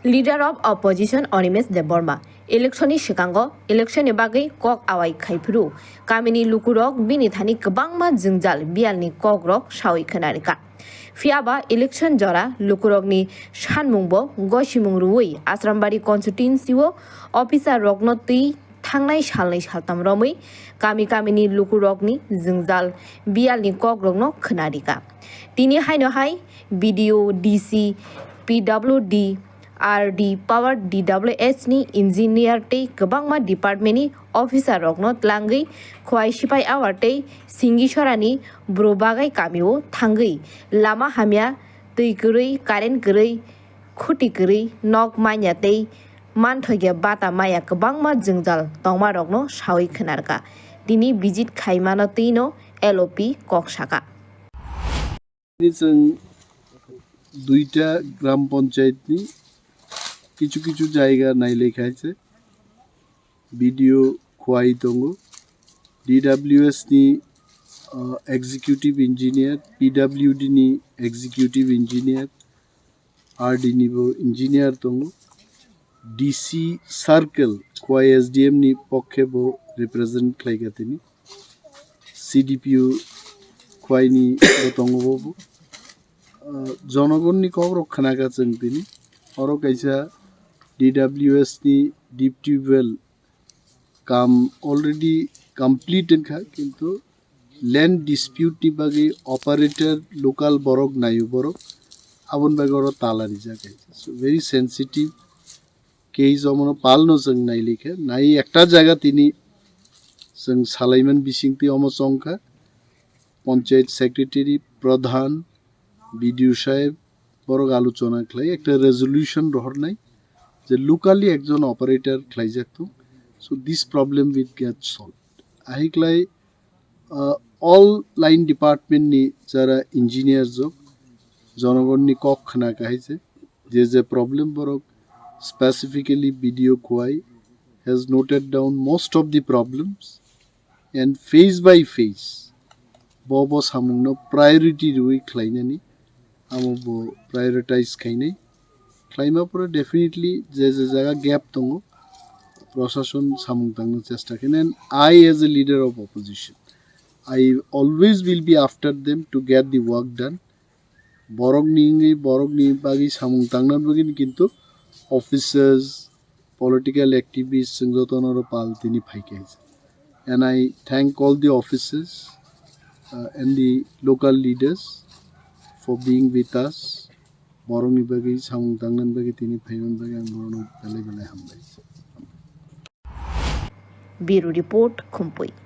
Leader of Opposition Animesh Debbarma Electioni sigango election bagui kok awai khaifru kamini lukurok bini thani kubangma jugjal biyal ni kogrok sawi khonarika Fiaba election jora lukurokni sanmungbo gosimung ruwi Asrambari constituency o officer rokno tui thangnai salnai saltam romui kamini lukurokni jugjal biyal ni kogrokno khonarika tini haino hai BDO DC PWD RD Power DWS ni engineer tei kubangma department ni officer rokno tlangui khwai sipai awar tei singisora ni brobagai kamio thangui lama hamya tui gurui current gurui khuti gurui nok manya tei manthoige bata maya kubangma jungjal tongma rokno sawi khonarka dini visit khaimano tino LOP koksaka দুইটা গ্রাম পঞ্চায়েত নি কিছু কিছু জায়গা নাই লেখাইছে BDO খোয়াই দঙ্গ DWS ni executive engineer PWD ni executive engineer RD ni bo engineer dong DC circle khwai SDM ni পক্ষে bo represent খাইগাতেনি CDPO khwai ni dong bo জনগণ নি কব রক্ষণাকা जों তিনি অরো কাইসা DWS ni deep tubewell কাম অলরেডি কমপ্লিটেড খা কিন্তু land dispute নি বাগে অপারেটর লোকাল বরক নাইও বরক আবন বাগর তালারি জায়গায় সো ভেরি সেনসিটিভ কেস অমন পালনো जों নাইলিখা নাই একটা জায়গা তিনি जों সালাইমান বিসিংতি অমসংখা পঞ্চায়েত সেক্রেটারি প্রধান বিডিও সাহেব বড় আলোচনা খাই একটা রেজলিউশন রহর নাই যে লোকালি একজন অপারেটর খাই যাকতো so this problem will get solved I ক্লাই অল লাইন ডিপার্টমেন্ট নি যারা ইঞ্জিনিয়ার যোগ জনগণ নি কক খানা কাহিছে যে প্রবলেম বড় স্পেসিফিক্যালি বিডিও কোয়াই has noted down most of the problems and phase by phase বব সামুংনো প্রায়োরিটি রুই খাইনানি আমবো প্রায়োরিটাইজ খাইনাই খাইমা পরে ডেফিনেটলি যে জায়গা গ্যাপ দङ প্রশাসন সামুং তাংনো চেষ্টা খাইন and I as a leader of opposition I always will be after them to get the work done বরগনি বাগি সামুং তাংনান বগিন কিন্তু অফিসার্স পলিটিক্যাল অ্যাক্টিভিস্ট जों যতনর পাল তিনি ফাইকাইছে and I thank all the officers and the local leaders for being with us. Borong ibagi samung tangnan bagi tini phayon bagi ang borong belai hambai. Bureau Report Khumpui.